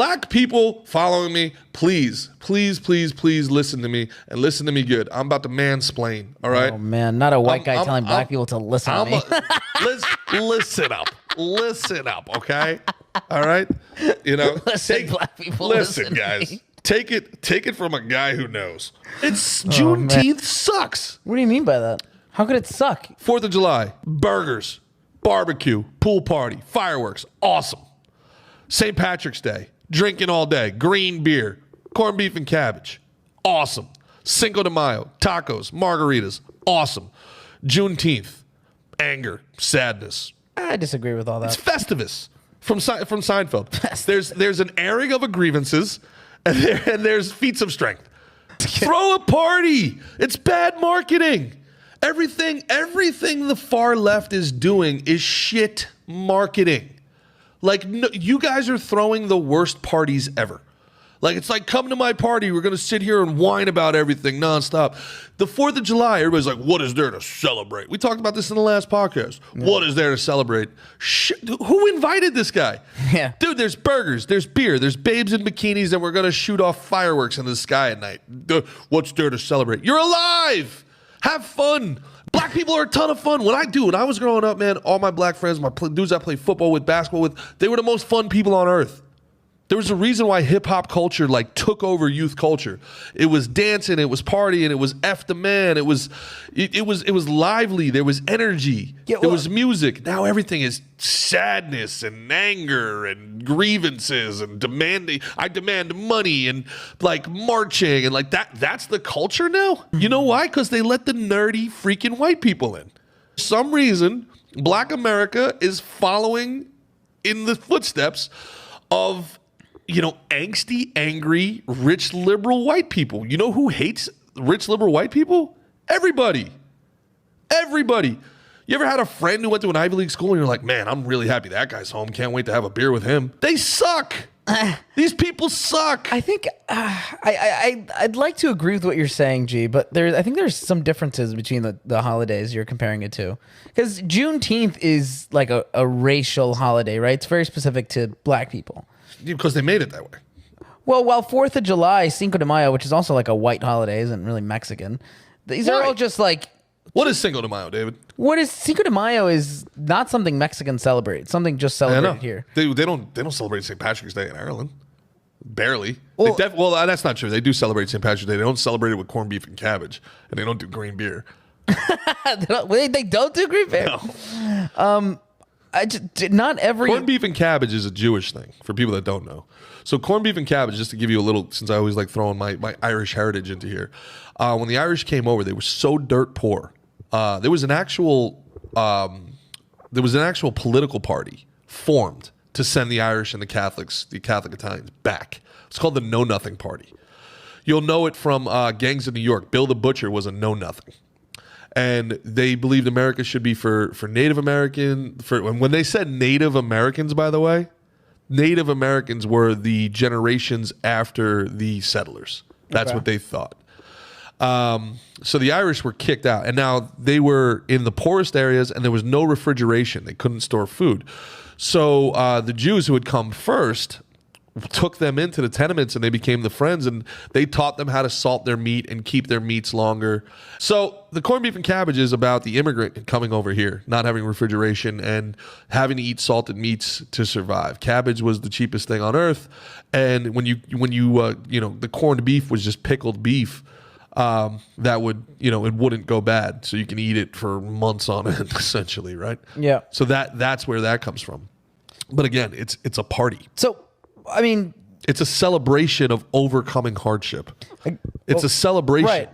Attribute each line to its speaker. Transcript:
Speaker 1: Black people following me, please, please, please, please listen to me and listen to me good. I'm about to mansplain, all right?
Speaker 2: Oh, man. Not a white guy telling black people to listen to me.
Speaker 1: Listen up. Listen up, okay? All right? You know,
Speaker 2: Black people,
Speaker 1: listen guys. Take it from a guy who knows. It's Juneteenth sucks.
Speaker 2: What do you mean by that? How could it suck?
Speaker 1: 4th of July, burgers, barbecue, pool party, fireworks, awesome. St. Patrick's Day, drinking all day, green beer, corned beef and cabbage, awesome. Cinco de Mayo, tacos, margaritas, awesome. Juneteenth, anger, sadness.
Speaker 2: I disagree with all that.
Speaker 1: It's Festivus from Seinfeld. There's an airing of grievances, and there's feats of strength. Throw a party. It's bad marketing. Everything the far left is doing is shit marketing. Like, no, you guys are throwing the worst parties ever. Like, it's like, come to my party. We're going to sit here and whine about everything nonstop. The 4th of July, everybody's like, what is there to celebrate? We talked about this in the last podcast. Yeah. What is there to celebrate? Who invited this guy?
Speaker 2: Yeah.
Speaker 1: Dude, there's burgers, there's beer, there's babes in bikinis, and we're going to shoot off fireworks in the sky at night. What's there to celebrate? You're alive. Have fun. Black people are a ton of fun. When I was growing up, man, all my black friends, my dudes I played football with, basketball with, they were the most fun people on earth. There was a reason why hip hop culture like took over youth culture. It was dancing, it was partying, it was F the man, it was lively, there was energy, there was music. Now everything is sadness and anger and grievances and demanding. I demand money and like marching and like that's the culture now. You know why? Because they let the nerdy freaking white people in. For some reason, Black America is following in the footsteps of, you know, angsty, angry, rich, liberal white people. You know who hates rich, liberal white people? Everybody. Everybody. You ever had a friend who went to an Ivy League school and you're like, man, I'm really happy that guy's home. Can't wait to have a beer with him. They suck. These people suck.
Speaker 2: I think I'd like to agree with what you're saying, G, but I think there's some differences between the holidays you're comparing it to. Because Juneteenth is like a racial holiday, right? It's very specific to black people.
Speaker 1: Because they made it that way.
Speaker 2: Well, while 4th of July, Cinco de Mayo, which is also like a white holiday, isn't really Mexican. These are all just like...
Speaker 1: What is Cinco de Mayo, David?
Speaker 2: What is Cinco de Mayo is not something Mexicans celebrate. It's something just celebrated here.
Speaker 1: They don't celebrate St. Patrick's Day in Ireland. Barely. Well, that's not true. They do celebrate St. Patrick's Day. They don't celebrate it with corned beef and cabbage. And they don't do green beer.
Speaker 2: They don't do green beer?
Speaker 1: No.
Speaker 2: Not every...
Speaker 1: Corned beef and cabbage is a Jewish thing, for people that don't know. So corned beef and cabbage, just to give you a little, since I always like throwing my Irish heritage into here. When the Irish came over, they were so dirt poor. There was an actual political party formed to send the Irish and the Catholic Italians back. It's called the Know Nothing Party. You'll know it from Gangs of New York. Bill the Butcher was a Know Nothing. And they believed America should be for Native American. When they said Native Americans, by the way, Native Americans were the generations after the settlers. That's what they thought. So the Irish were kicked out, and now they were in the poorest areas, and there was no refrigeration. They couldn't store food. So the Jews who had come first took them into the tenements, and they became the friends, and they taught them how to salt their meat and keep their meats longer. So the corned beef and cabbage is about the immigrant coming over here, not having refrigeration and having to eat salted meats to survive. Cabbage was the cheapest thing on earth, and when you the corned beef was just pickled beef. That would, it wouldn't go bad. So you can eat it for months on end, essentially, right?
Speaker 2: Yeah.
Speaker 1: So that's where that comes from. But again, it's a party.
Speaker 2: So, I mean...
Speaker 1: It's a celebration of overcoming hardship. It's a celebration.
Speaker 2: Right.